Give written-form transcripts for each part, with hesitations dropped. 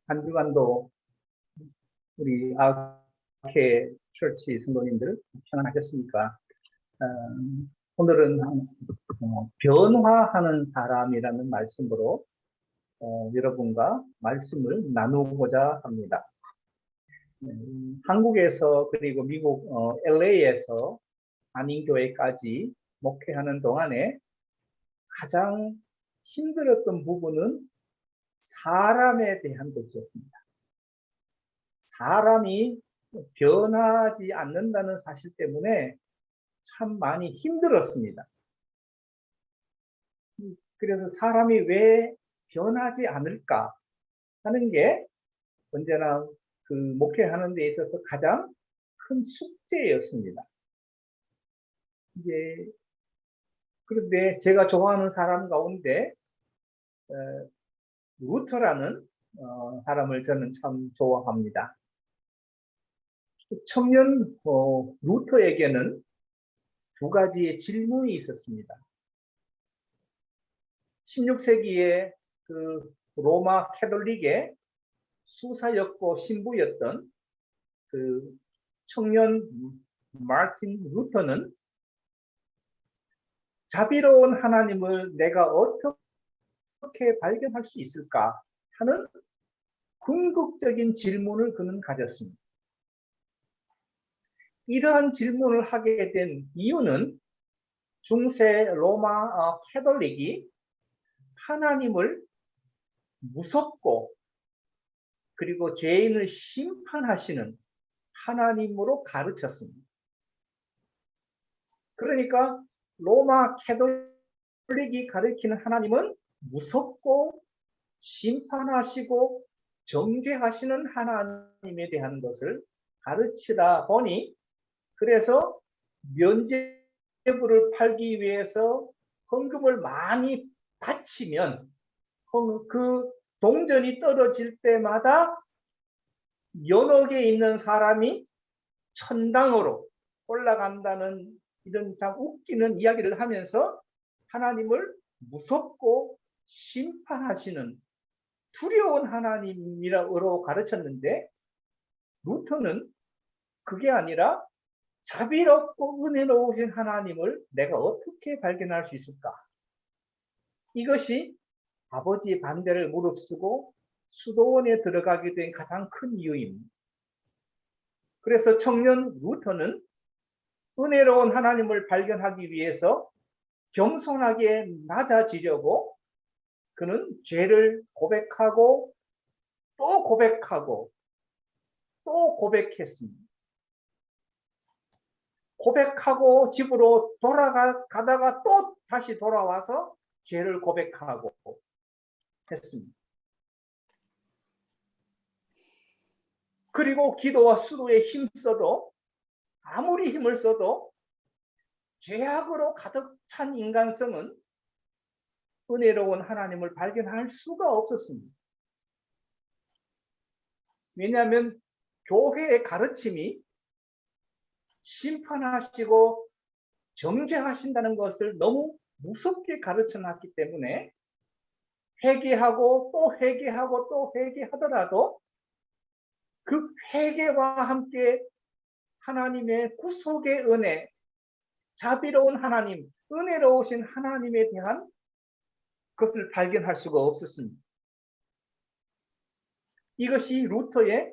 한 주간도 우리 아케 철치 성도님들 평안하셨습니까? 오늘은 변화하는 사람이라는 말씀으로 여러분과 말씀을 나누고자 합니다. 한국에서 그리고 미국 LA에서 한인교회까지 목회하는 동안에 가장 힘들었던 부분은 사람에 대한 것이었습니다. 사람이 변하지 않는다는 사실 때문에 참 많이 힘들었습니다. 그래서 사람이 왜 변하지 않을까 하는 게 언제나 그 목회하는 데 있어서 가장 큰 숙제였습니다. 그런데 제가 좋아하는 사람 가운데 루터라는 사람을 저는 참 좋아합니다. 청년 루터에게는 두 가지의 질문이 있었습니다. 16세기에 그 로마 캐톨릭의 수사였고 신부였던 그 청년 마틴 루터는 자비로운 하나님을 내가 어떻게 발견할 수 있을까 하는 궁극적인 질문을 그는 가졌습니다. 이러한 질문을 하게 된 이유는 중세 로마 캐톨릭이 하나님을 무섭고 그리고 죄인을 심판하시는 하나님으로 가르쳤습니다. 그러니까 로마 캐톨릭이 가르치는 하나님은 무섭고 심판하시고 정죄하시는 하나님에 대한 것을 가르치다 보니 그래서 면죄부를 팔기 위해서 헌금을 많이 바치면 그 동전이 떨어질 때마다 연옥에 있는 사람이 천당으로 올라간다는 이런 참 웃기는 이야기를 하면서 하나님을 무섭고 심판하시는 두려운 하나님이라고 가르쳤는데 루터는 그게 아니라 자비롭고 은혜로우신 하나님을 내가 어떻게 발견할 수 있을까? 이것이 아버지의 반대를 무릅쓰고 수도원에 들어가게 된 가장 큰 이유입니다. 그래서 청년 루터는 은혜로운 하나님을 발견하기 위해서 겸손하게 낮아지려고 그는 죄를 고백하고 또 고백하고 또 고백했습니다. 고백하고 집으로 돌아가다가 또 다시 돌아와서 죄를 고백하고 했습니다. 그리고 기도와 수도에 힘써도 아무리 힘을 써도 죄악으로 가득 찬 인간성은 은혜로운 하나님을 발견할 수가 없었습니다. 왜냐하면 교회의 가르침이 심판하시고 정죄하신다는 것을 너무 무섭게 가르쳐놨기 때문에 회개하고 또 회개하고 또 회개하더라도 그 회개와 함께 하나님의 구속의 은혜, 자비로운 하나님, 은혜로우신 하나님에 대한 것을 발견할 수가 없었습니다. 이것이 루터의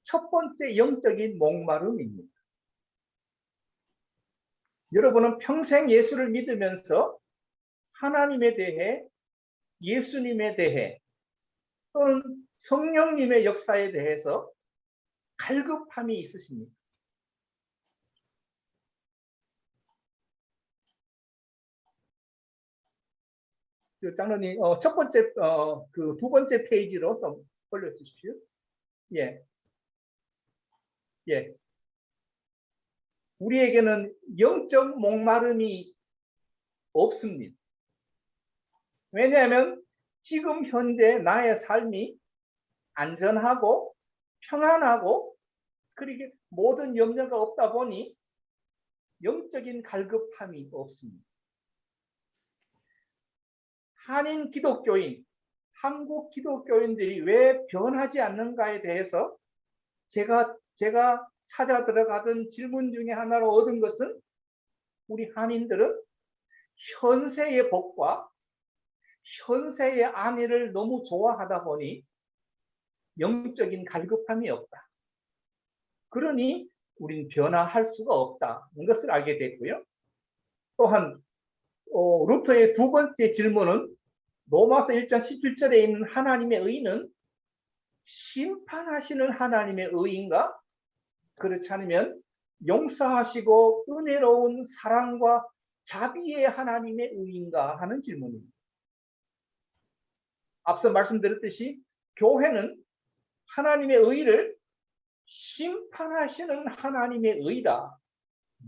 첫 번째 영적인 목마름입니다. 여러분은 평생 예수를 믿으면서 하나님에 대해, 예수님에 대해 또는 성령님의 역사에 대해서 갈급함이 있으십니까? 장로님, 첫 번째, 그 두 번째 페이지로 좀 올려주십시오. 예. 예. 우리에게는 영적 목마름이 없습니다. 왜냐하면 지금 현재 나의 삶이 안전하고 평안하고 그리고 모든 염려가 없다 보니 영적인 갈급함이 없습니다. 한인 기독교인, 한국 기독교인들이 왜 변하지 않는가에 대해서 제가 찾아 들어가던 질문 중에 하나로 얻은 것은, 우리 한인들은 현세의 복과 현세의 안위를 너무 좋아하다 보니 영적인 갈급함이 없다. 그러니 우린 변화할 수가 없다는 것을 알게 됐고요. 또한 루터의 두 번째 질문은 로마서 1장 17절에 있는 하나님의 의는 심판하시는 하나님의 의인가? 그렇지 않으면 용서하시고 은혜로운 사랑과 자비의 하나님의 의인가 하는 질문입니다. 앞서 말씀드렸듯이 교회는 하나님의 의를 심판하시는 하나님의 의다,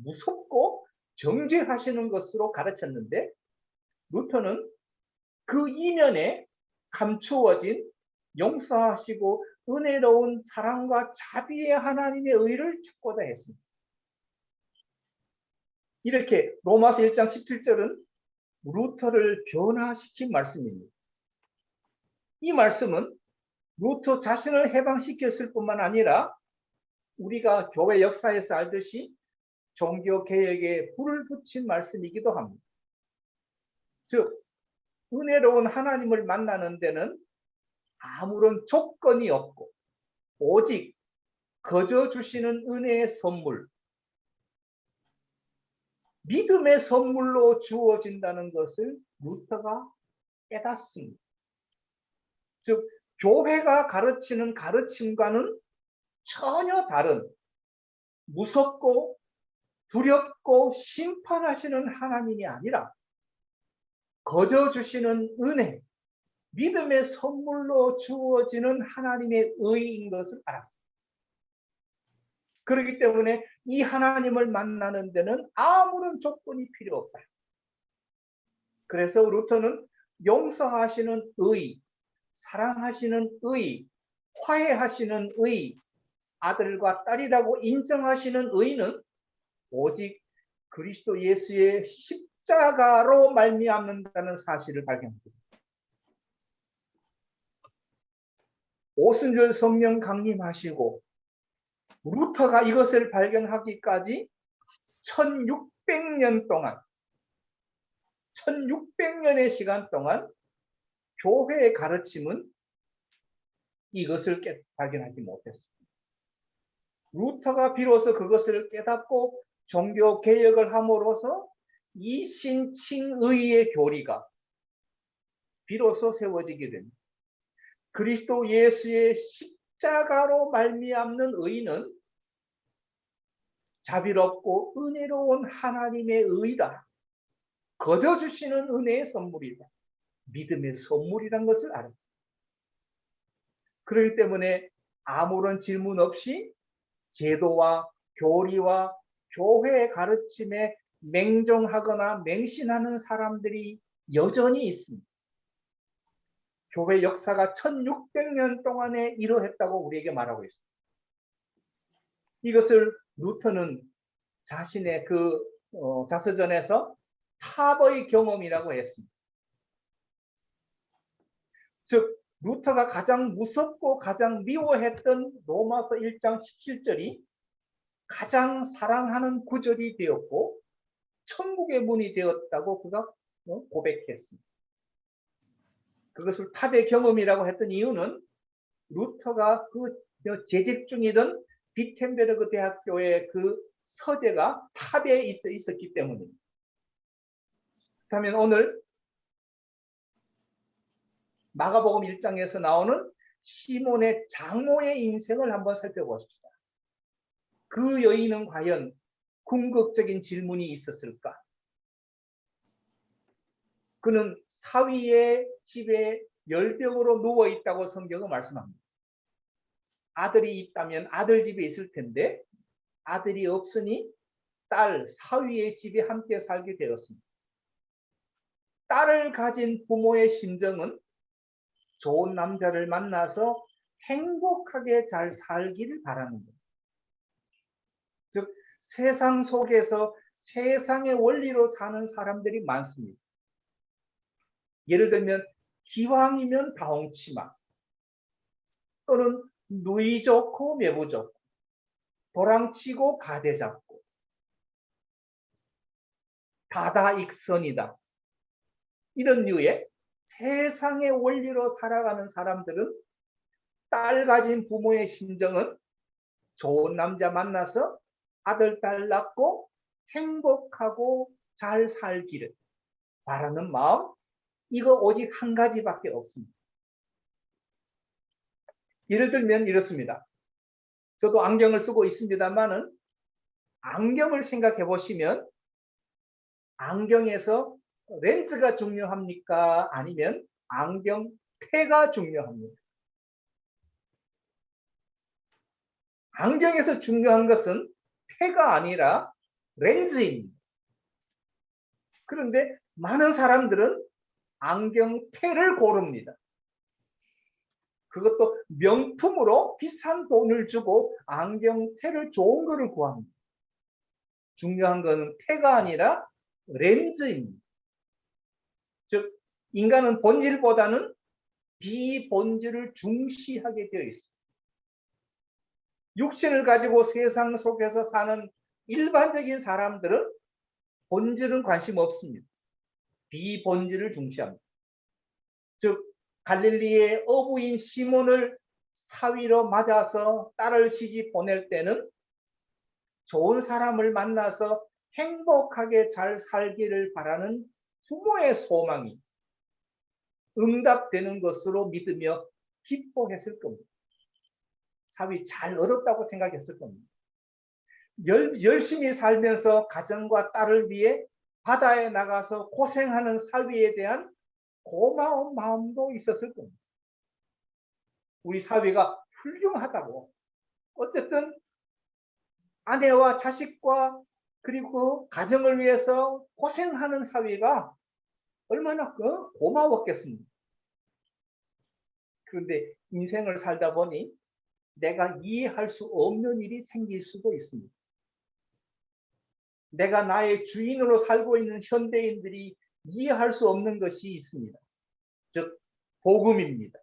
무섭고 정죄하시는 것으로 가르쳤는데, 루터는 그 이면에 감추어진 용서하시고 은혜로운 사랑과 자비의 하나님의 의를 찾고자 했습니다. 이렇게 로마서 1장 17절은 루터를 변화시킨 말씀입니다. 이 말씀은 루터 자신을 해방시켰을 뿐만 아니라 우리가 교회 역사에서 알듯이 종교개혁에 불을 붙인 말씀이기도 합니다. 즉, 은혜로운 하나님을 만나는 데는 아무런 조건이 없고 오직 거저 주시는 은혜의 선물, 믿음의 선물로 주어진다는 것을 루터가 깨닫습니다. 즉, 교회가 가르치는 가르침과는 전혀 다른 무섭고 두렵고 심판하시는 하나님이 아니라 거저 주시는 은혜, 믿음의 선물로 주어지는 하나님의 의인 것을 알았습니다. 그렇기 때문에 이 하나님을 만나는 데는 아무런 조건이 필요 없다. 그래서 루터는 용서하시는 의, 사랑하시는 의, 화해하시는 의, 아들과 딸이라고 인정하시는 의는 오직 그리스도 예수의 십자가로 말미암는다는 사실을 발견합니다. 오순절 성령 강림하시고 루터가 이것을 발견하기까지 1600년 동안, 1600년의 시간 동안 교회의 가르침은 이것을 발견하지 못했습니다. 루터가 비로소 그것을 깨닫고 종교 개혁을 함으로써 이신칭의의 교리가 비로소 세워지게 됩니다. 그리스도 예수의 십자가로 말미암는 의는 자비롭고 은혜로운 하나님의 의다, 거저 주시는 은혜의 선물이다, 믿음의 선물이란 것을 알았습니다. 그렇기 때문에 아무런 질문 없이 제도와 교리와 교회의 가르침에 맹종하거나 맹신하는 사람들이 여전히 있습니다. 교회 역사가 1600년 동안에 이러했다고 우리에게 말하고 있습니다. 이것을 루터는 자신의 그 자서전에서 탑의 경험이라고 했습니다. 즉, 루터가 가장 무섭고 가장 미워했던 로마서 1장 17절이 가장 사랑하는 구절이 되었고 천국의 문이 되었다고 그가 고백했습니다. 그것을 탑의 경험이라고 했던 이유는 루터가 그 재직 중이던 비텐베르그 대학교의 그 서재가 탑에 있었기 때문입니다. 그렇다면 오늘 마가복음 1장에서 나오는 시몬의 장모의 인생을 한번 살펴보십시다. 그 여인은 과연 궁극적인 질문이 있었을까? 그는 사위의 집에 열병으로 누워있다고 성경은 말씀합니다. 아들이 있다면 아들 집에 있을 텐데 아들이 없으니 딸, 사위의 집에 함께 살게 되었습니다. 딸을 가진 부모의 심정은 좋은 남자를 만나서 행복하게 잘 살기를 바라는 겁니다. 즉, 세상 속에서 세상의 원리로 사는 사람들이 많습니다. 예를 들면 기왕이면 다홍치마 또는 누이 좋고 매부 좋고 도랑치고 가대 잡고 다다익선이다. 이런 류의 세상의 원리로 살아가는 사람들은 딸 가진 부모의 심정은 좋은 남자 만나서 아들, 딸 낳고 행복하고 잘 살기를 바라는 마음, 이거 오직 한 가지밖에 없습니다. 예를 들면 이렇습니다. 저도 안경을 쓰고 있습니다만은 안경을 생각해 보시면 안경에서 렌즈가 중요합니까? 아니면 안경테가 중요합니까? 안경에서 중요한 것은 테가 아니라 렌즈입니다. 그런데 많은 사람들은 안경테를 고릅니다. 그것도 명품으로 비싼 돈을 주고 안경테를 좋은 거를 구합니다. 중요한 것은 테가 아니라 렌즈입니다. 즉 인간은 본질보다는 비본질을 중시하게 되어 있습니다. 육신을 가지고 세상 속에서 사는 일반적인 사람들은 본질은 관심 없습니다. 비본질을 중시합니다. 즉 갈릴리의 어부인 시몬을 사위로 맞아서 딸을 시집 보낼 때는 좋은 사람을 만나서 행복하게 잘 살기를 바라는 부모의 소망이 응답되는 것으로 믿으며 기뻐했을 겁니다. 사위 잘 얻었다고 생각했을 겁니다. 열심히 살면서 가정과 딸을 위해 바다에 나가서 고생하는 사위에 대한 고마운 마음도 있었을 겁니다. 우리 사위가 훌륭하다고. 어쨌든 아내와 자식과 그리고 가정을 위해서 고생하는 사위가 얼마나 고마웠겠습니까? 그런데 인생을 살다 보니 내가 이해할 수 없는 일이 생길 수도 있습니다. 내가 나의 주인으로 살고 있는 현대인들이 이해할 수 없는 것이 있습니다. 즉 복음입니다.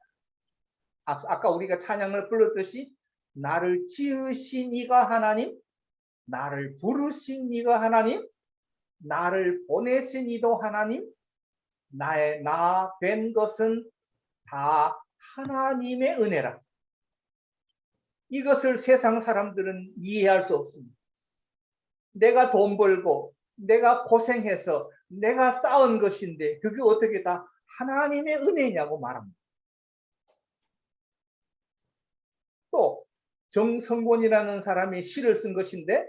아까 우리가 찬양을 불렀듯이 나를 지으신 이가 하나님, 나를 부르신 이가 하나님, 나를 보내신 이도 하나님, 나 된 것은 다 하나님의 은혜라. 이것을 세상 사람들은 이해할 수 없습니다. 내가 돈 벌고 내가 고생해서 내가 쌓은 것인데 그게 어떻게 다 하나님의 은혜냐고 말합니다. 또 정성곤이라는 사람이 시를 쓴 것인데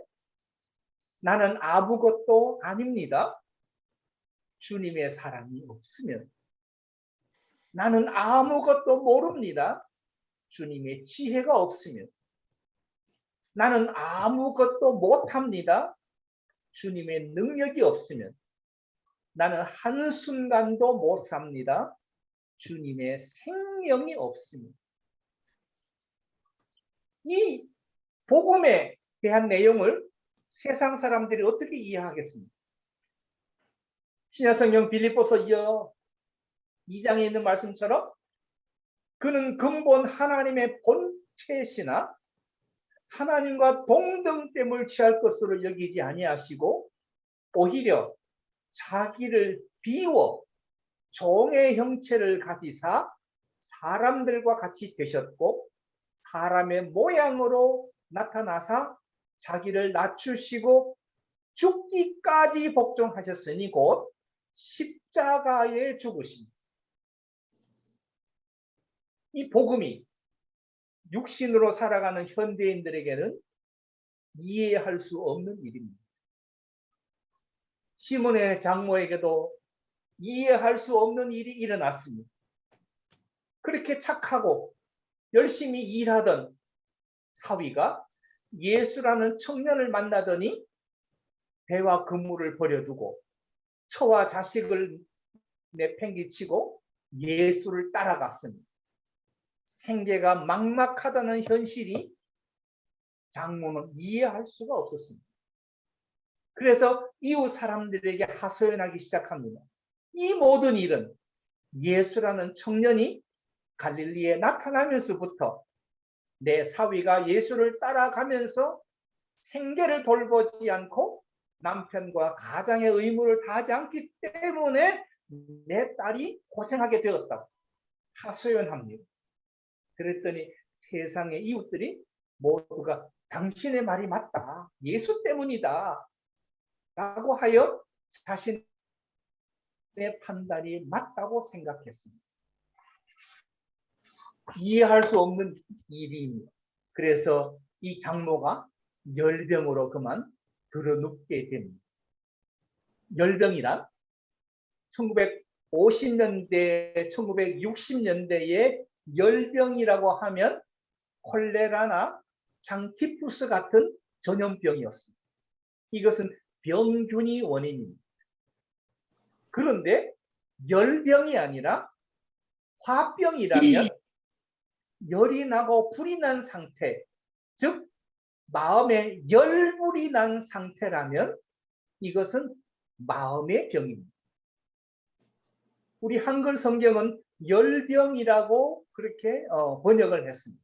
나는 아무것도 아닙니다. 주님의 사랑이 없으면. 나는 아무것도 모릅니다. 주님의 지혜가 없으면. 나는 아무것도 못합니다. 주님의 능력이 없으면. 나는 한순간도 못 삽니다. 주님의 생명이 없으면. 이 복음에 대한 내용을 세상 사람들이 어떻게 이해하겠습니까? 신약성경 빌립보서 2장에 있는 말씀처럼 그는 근본 하나님의 본체시나 하나님과 동등됨을 취할 것으로 여기지 아니하시고 오히려 자기를 비워 종의 형체를 가지사 사람들과 같이 되셨고 사람의 모양으로 나타나사 자기를 낮추시고 죽기까지 복종하셨으니 곧 십자가에 죽으십니다. 이 복음이 육신으로 살아가는 현대인들에게는 이해할 수 없는 일입니다. 시몬의 장모에게도 이해할 수 없는 일이 일어났습니다. 그렇게 착하고 열심히 일하던 사위가 예수라는 청년을 만나더니 배와 그물을 버려두고 처와 자식을 내팽개치고 예수를 따라갔습니다. 생계가 막막하다는 현실이 장모는 이해할 수가 없었습니다. 그래서 이웃 사람들에게 하소연하기 시작합니다. 이 모든 일은 예수라는 청년이 갈릴리에 나타나면서부터 내 사위가 예수를 따라가면서 생계를 돌보지 않고 남편과 가장의 의무를 다하지 않기 때문에 내 딸이 고생하게 되었다고 하소연합니다. 그랬더니 세상의 이웃들이 모두가 당신의 말이 맞다, 예수 때문이다 라고 하여 자신의 판단이 맞다고 생각했습니다. 이해할 수 없는 일입니다. 그래서 이 장모가 열병으로 그만 들어눕게 됩니다. 열병이란 1950년대, 1960년대에 열병이라고 하면 콜레라나 장티푸스 같은 전염병이었습니다. 이것은 병균이 원인입니다. 그런데 열병이 아니라 화병이라면 열이 나고 불이 난 상태, 즉 마음에 열불이 난 상태라면 이것은 마음의 병입니다. 우리 한글 성경은 열병이라고 그렇게 번역을 했습니다.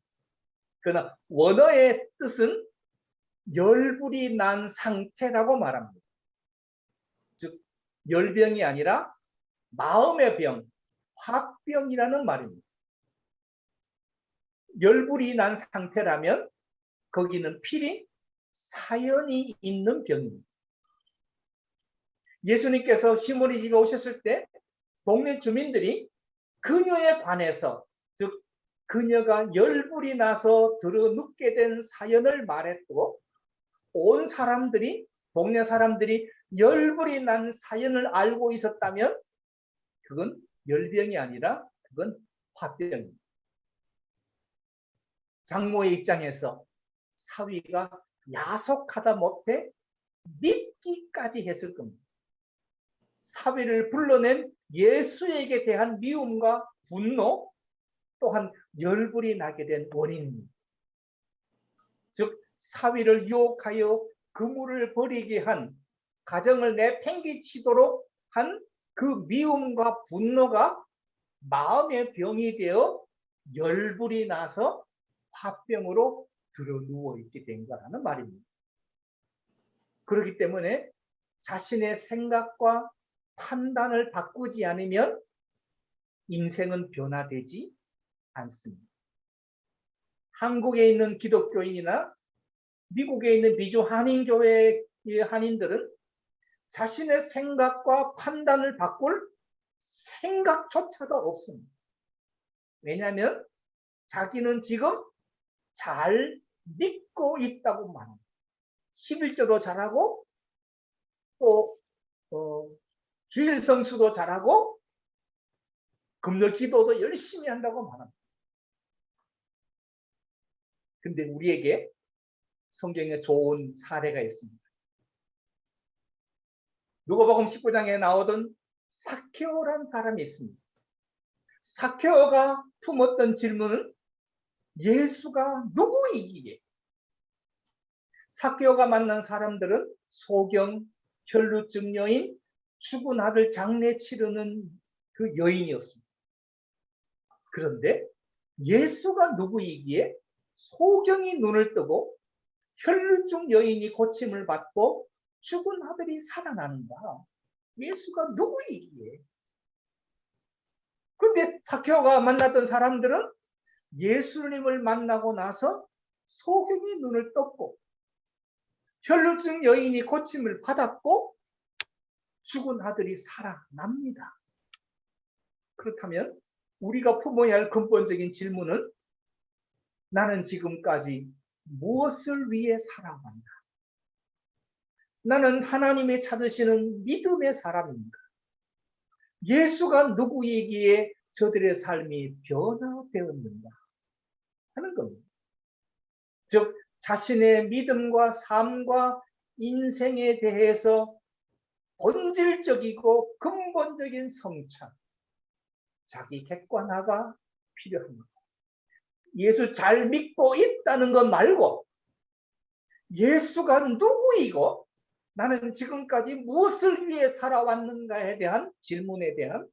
그러나 원어의 뜻은 열불이 난 상태라고 말합니다. 즉 열병이 아니라 마음의 병, 화병이라는 말입니다. 열불이 난 상태라면 거기는 필히 사연이 있는 병입니다. 예수님께서 시몬의 집에 오셨을 때 동네 주민들이 그녀에 관해서, 즉 그녀가 열불이 나서 들어눕게 된 사연을 말했고, 온 사람들이, 동네 사람들이 열불이 난 사연을 알고 있었다면 그건 열병이 아니라 그건 화병입니다. 장모의 입장에서 사위가 야속하다 못해 믿기까지 했을 겁니다. 사위를 불러낸 예수에게 대한 미움과 분노, 또한 열불이 나게 된 원인입니다. 즉 사위를 유혹하여 그물을 버리게 한, 가정을 내팽개치도록 한 그 미움과 분노가 마음의 병이 되어 열불이 나서 화병으로 들어누워 있게 된 거라는 말입니다. 그렇기 때문에 자신의 생각과 판단을 바꾸지 않으면 인생은 변화되지 않습니다. 한국에 있는 기독교인이나 미국에 있는 미주 한인교회의 한인들은 자신의 생각과 판단을 바꿀 생각조차도 없습니다. 왜냐하면 자기는 지금 잘 믿고 있다고 말합니다. 11조도 잘하고 또 주일 성수도 잘하고 금요 기도도 열심히 한다고 말합니다. 근데 우리에게 성경에 좋은 사례가 있습니다. 누가복음 19장에 나오던 삭개오라는 사람이 있습니다. 삭개오가 품었던 질문은 예수가 누구이기에? 삭개오가 만난 사람들은 소경, 혈루증 여인, 죽은 아들 장례 치르는 그 여인이었습니다. 그런데 예수가 누구이기에 소경이 눈을 뜨고 혈루증 여인이 고침을 받고 죽은 아들이 살아나는가? 예수가 누구이기에? 그런데 삭개오가 만났던 사람들은 예수님을 만나고 나서 소경이 눈을 떴고 혈루증 여인이 고침을 받았고 죽은 아들이 살아납니다. 그렇다면 우리가 품어야 할 근본적인 질문은 나는 지금까지 무엇을 위해 살아왔나? 나는 하나님이 찾으시는 믿음의 사람입니다. 예수가 누구이기에 저들의 삶이 변화되었는가 하는 겁니다. 즉 자신의 믿음과 삶과 인생에 대해서 본질적이고 근본적인 성찰, 자기 객관화가 필요합니다. 예수 잘 믿고 있다는 것 말고 예수가 누구이고 나는 지금까지 무엇을 위해 살아왔는가에 대한 질문에 대한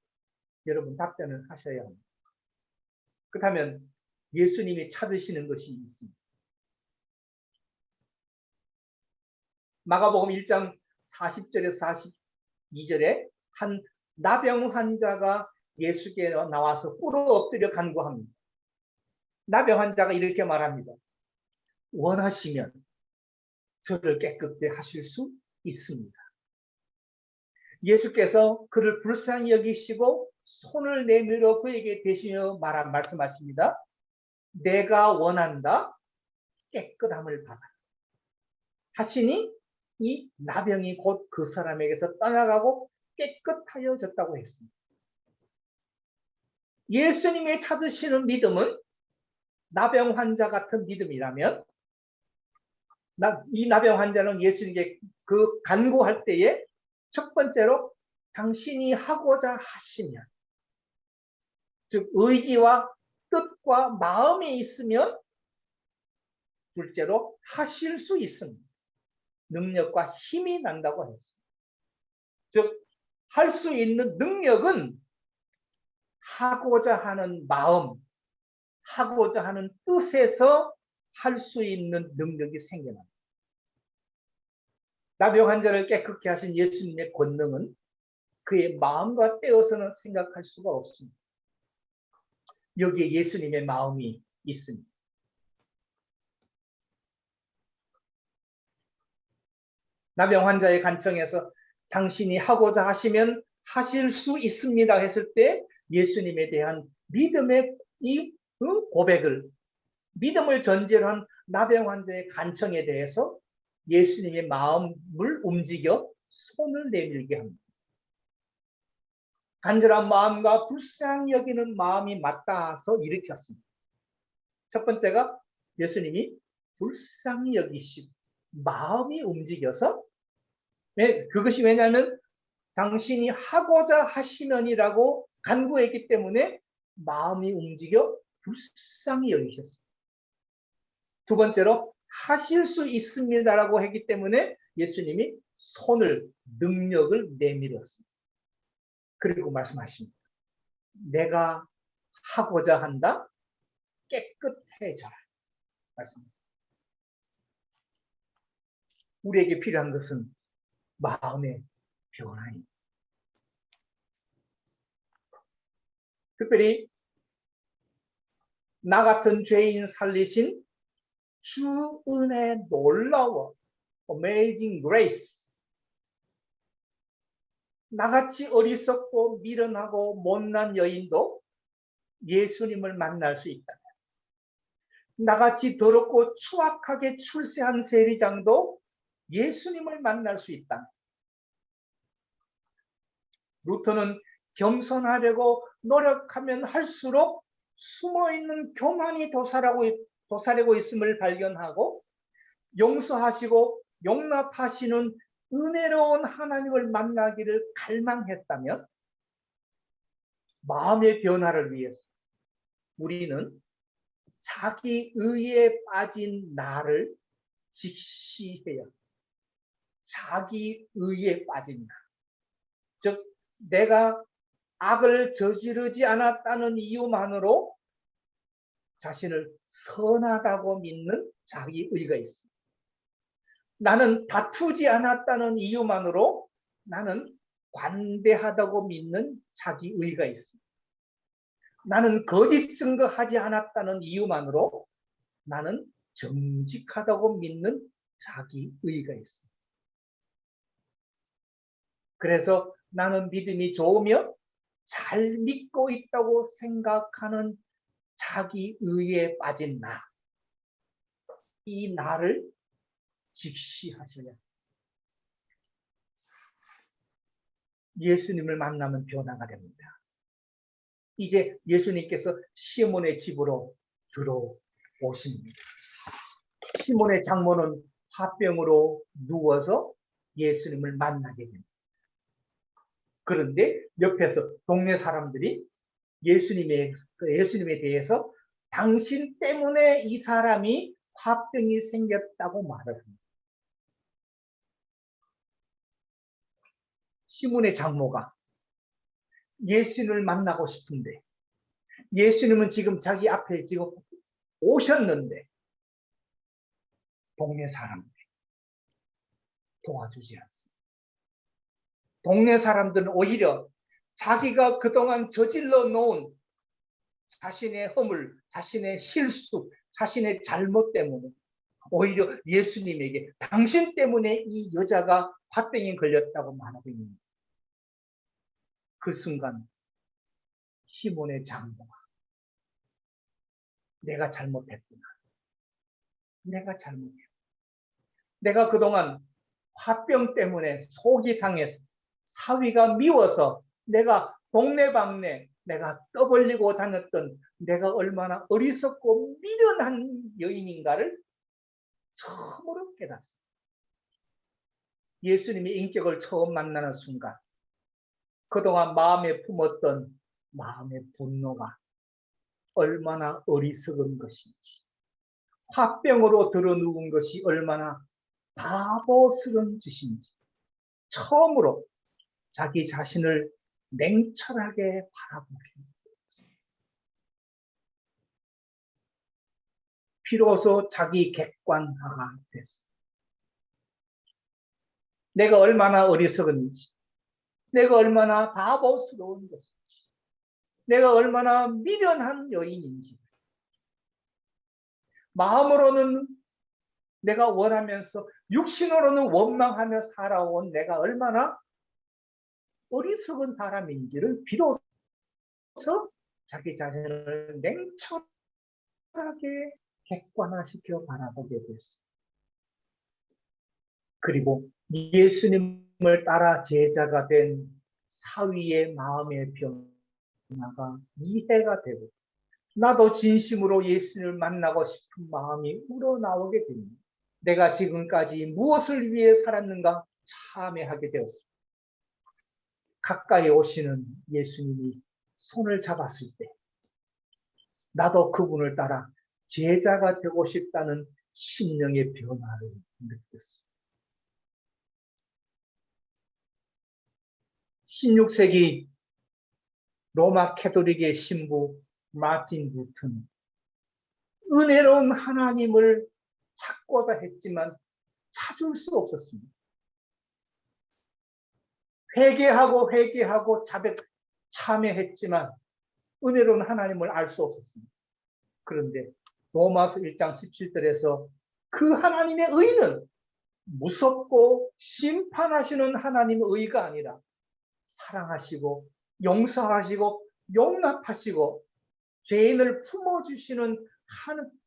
여러분 답변을 하셔야 합니다. 그렇다면 예수님이 찾으시는 것이 있습니다. 마가복음 1장 40절에서 42절에 한 나병 환자가 예수께 나와서 꿇어 엎드려 간구합니다. 나병 환자가 이렇게 말합니다. 원하시면 저를 깨끗게 하실 수 있습니다. 예수께서 그를 불쌍히 여기시고 손을 내밀어 그에게 대시며 말씀하십니다. 내가 원한다. 깨끗함을 받아. 하시니 이 나병이 곧 그 사람에게서 떠나가고 깨끗하여졌다고 했습니다. 예수님의 찾으시는 믿음은 나병 환자 같은 믿음이라면 이 나병 환자는 예수님께 그 간구할 때에 첫 번째로 당신이 하고자 하시면, 즉 의지와 뜻과 마음이 있으면, 둘째로 하실 수 있습니다. 능력과 힘이 난다고 했습니다. 즉 할 수 있는 능력은 하고자 하는 마음, 하고자 하는 뜻에서 할 수 있는 능력이 생겨납니다. 나병 환자를 깨끗게 하신 예수님의 권능은 그의 마음과 떼어서는 생각할 수가 없습니다. 여기에 예수님의 마음이 있습니다. 나병 환자의 간청에서 당신이 하고자 하시면 하실 수 있습니다 했을 때 예수님에 대한 믿음의 이 고백을, 믿음을 전제로 한 나병 환자의 간청에 대해서 예수님의 마음을 움직여 손을 내밀게 합니다. 간절한 마음과 불쌍히 여기는 마음이 맞닿아서 일으켰습니다. 첫 번째가 예수님이 불쌍히 여기시고 마음이 움직여서, 그것이 왜냐하면 당신이 하고자 하시면이라고 간구했기 때문에 마음이 움직여 불쌍히 여기셨습니다. 두 번째로 하실 수 있습니다라고 했기 때문에 예수님이 손을, 능력을 내밀었습니다. 그리고 말씀하십니다. 내가 하고자 한다. 깨끗해져라. 말씀하십니다. 우리에게 필요한 것은 마음의 변화입니다. 특별히 나 같은 죄인 살리신 주 은혜 놀라워, Amazing Grace. 나같이 어리석고 미련하고 못난 여인도 예수님을 만날 수 있다. 나같이 더럽고 추악하게 출세한 세리장도 예수님을 만날 수 있다. 루터는 겸손하려고 노력하면 할수록 숨어있는 교만이 도사리고 있음을 발견하고 용서하시고 용납하시는 은혜로운 하나님을 만나기를 갈망했다면 마음의 변화를 위해서 우리는 자기 의에 빠진 나를 직시해야 합니다. 자기 의에 빠진 나. 즉 내가 악을 저지르지 않았다는 이유만으로 자신을 선하다고 믿는 자기 의가 있습니다. 나는 다투지 않았다는 이유만으로 나는 관대하다고 믿는 자기 의가 있습니다. 나는 거짓 증거하지 않았다는 이유만으로 나는 정직하다고 믿는 자기 의가 있습니다. 그래서 나는 믿음이 좋으며 잘 믿고 있다고 생각하는 자기 의에 빠진 나, 이 나를 직시하셔야 합니다. 예수님을 만나면 변화가 됩니다. 이제 예수님께서 시몬의 집으로 들어오십니다. 시몬의 장모는 화병으로 누워서 예수님을 만나게 됩니다. 그런데 옆에서 동네 사람들이 예수님에 대해서 당신 때문에 이 사람이 화병이 생겼다고 말을 합니다. 시몬의 장모가 예수님을 만나고 싶은데 예수님은 지금 자기 앞에 지금 오셨는데 동네 사람들 도와주지 않습니다. 동네 사람들은 오히려 자기가 그동안 저질러 놓은 자신의 허물, 자신의 실수, 자신의 잘못 때문에 오히려 예수님에게 당신 때문에 이 여자가 화병에 걸렸다고 말하고 있는 그 순간 시몬의 장모가 내가 잘못했구나. 내가 잘못했구나. 내가 그동안 화병 때문에 속이 상해서 사위가 미워서 내가 동네방네 내가 떠벌리고 다녔던 내가 얼마나 어리석고 미련한 여인인가를 처음으로 깨닫습니다. 예수님의 인격을 처음 만나는 순간 그동안 마음에 품었던 마음의 분노가 얼마나 어리석은 것인지 화병으로 들어누운 것이 얼마나 바보스러운 짓인지 처음으로 자기 자신을 냉철하게 바라보게 됐습니다. 비로소 자기 객관화가 됐습니다. 내가 얼마나 어리석은지, 내가 얼마나 바보스러운 것인지, 내가 얼마나 미련한 여인인지, 마음으로는 내가 원하면서 육신으로는 원망하며 살아온 내가 얼마나 어리석은 사람인지를 비로소 자기 자신을 냉철하게 객관화시켜 바라보게 됐습니다. 그리고 예수님을 따라 제자가 된 사위의 마음의 변화가 이해가 되고 나도 진심으로 예수님을 만나고 싶은 마음이 우러나오게 됩니다. 내가 지금까지 무엇을 위해 살았는가 참회하게 되었습니다. 가까이 오시는 예수님이 손을 잡았을 때 나도 그분을 따라 제자가 되고 싶다는 심령의 변화를 느꼈습니다. 16세기 로마 캐톨릭의 신부 마틴 루터는 은혜로운 하나님을 찾고자 했지만 찾을 수 없었습니다. 회개하고 참회했지만 은혜로운 하나님을 알 수 없었습니다. 그런데 로마서 1장 17절에서 그 하나님의 의는 무섭고 심판하시는 하나님의 의가 아니라 사랑하시고 용서하시고 용납하시고 죄인을 품어주시는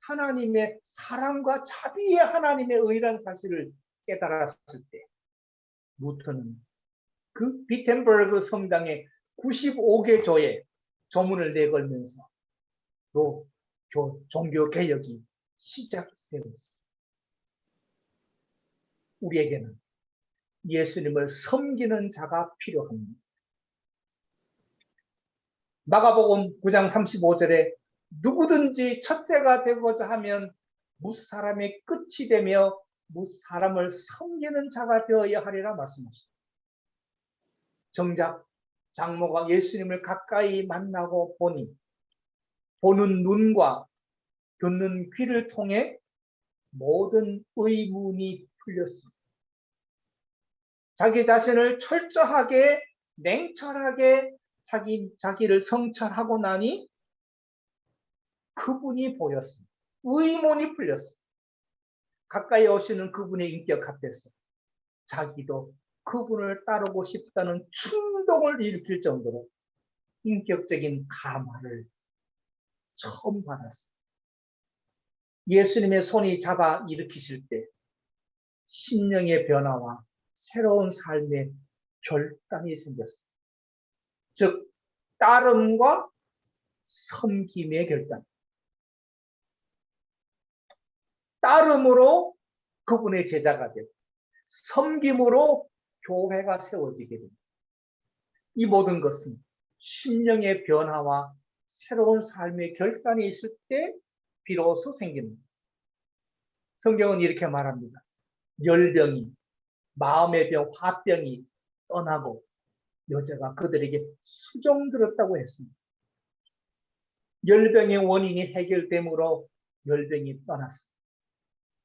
하나님의 사랑과 자비의 하나님의 의라는 사실을 깨달았을 때 루터는 그 비텐버그 성당의 95개 조에 조문을 내걸면서 또 종교 개혁이 시작되었습니다. 우리에게는 예수님을 섬기는 자가 필요합니다. 마가복음 9장 35절에 누구든지 첫째가 되고자 하면 무사람의 끝이 되며 무사람을 섬기는 자가 되어야 하리라 말씀하십니다. 정작 장모가 예수님을 가까이 만나고 보니 보는 눈과 듣는 귀를 통해 모든 의문이 풀렸습니다. 자기 자신을 철저하게 냉철하게 자기를 성찰하고 나니 그분이 보였습니다. 의문이 풀렸습니다. 가까이 오시는 그분의 인격 앞에서 자기도 그분을 따르고 싶다는 충동을 일으킬 정도로 인격적인 감화를 처음 받았습니다. 예수님의 손이 잡아 일으키실 때 심령의 변화와 새로운 삶의 결단이 생겼습니다. 즉 따름과 섬김의 결단. 따름으로 그분의 제자가 되고 섬김으로 교회가 세워지게 됩니다. 이 모든 것은 심령의 변화와 새로운 삶의 결단이 있을 때 비로소 생깁니다. 성경은 이렇게 말합니다. 열병이 마음의 병, 화병이 떠나고 여자가 그들에게 수종 들었다고 했습니다. 열병의 원인이 해결됨으로 열병이 떠났습니다.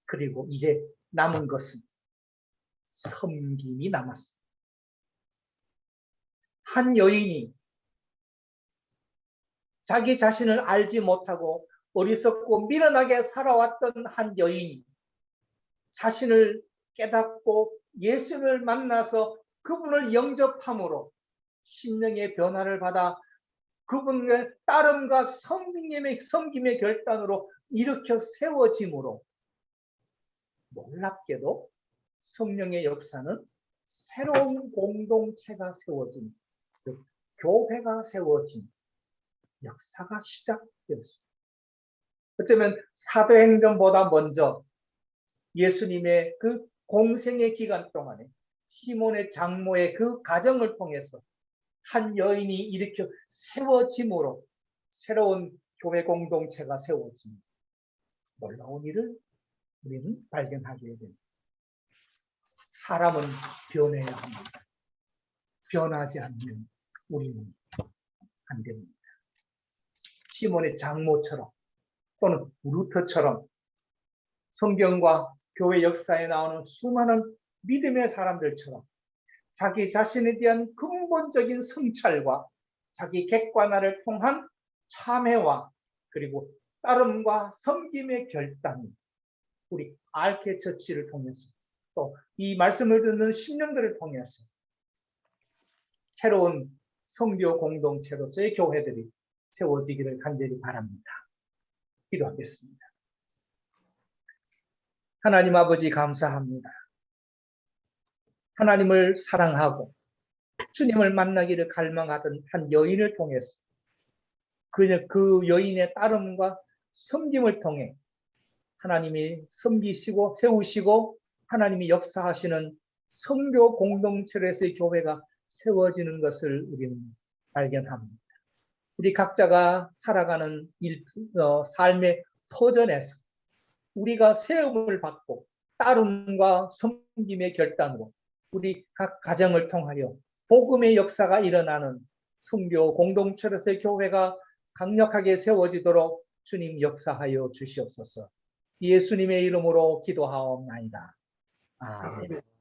그리고 이제 남은 것은 섬김이 남았습니다. 한 여인이 자기 자신을 알지 못하고 어리석고 미련하게 살아왔던 한 여인이 자신을 깨닫고 예수를 만나서 그분을 영접함으로 심령의 변화를 받아 그분의 따름과 섬김의 결단으로 일으켜 세워짐으로 놀랍게도 성령의 역사는 새로운 공동체가 세워진, 교회가 세워진 역사가 시작되었습니다. 어쩌면 사도행전보다 먼저 예수님의 그 공생의 기간 동안에 시몬의 장모의 그 가정을 통해서 한 여인이 일으켜 세워짐으로 새로운 교회 공동체가 세워집니다. 놀라운 일을 우리는 발견하게 됩니다. 사람은 변해야 합니다. 변하지 않으면 우리는 안 됩니다. 시몬의 장모처럼 또는 루터처럼 성경과 교회 역사에 나오는 수많은 믿음의 사람들처럼 자기 자신에 대한 근본적인 성찰과 자기 객관화를 통한 참회와 그리고 따름과 섬김의 결단이 우리 RK 처치를 통해서 또 이 말씀을 듣는 심령들을 통해서 새로운 성교 공동체로서의 교회들이 세워지기를 간절히 바랍니다. 기도하겠습니다. 하나님 아버지 감사합니다. 하나님을 사랑하고 주님을 만나기를 갈망하던 한 여인을 통해서 그 여인의 따름과 섬김을 통해 하나님이 섬기시고 세우시고 하나님이 역사하시는 성교 공동체에서의 교회가 세워지는 것을 우리는 발견합니다. 우리 각자가 살아가는 삶의 터전에서 우리가 세움을 받고 따름과 섬김의 결단으로 우리 각 가정을 통하여 복음의 역사가 일어나는 성교 공동체로서의 교회가 강력하게 세워지도록 주님 역사하여 주시옵소서. 예수님의 이름으로 기도하옵나이다. 아멘.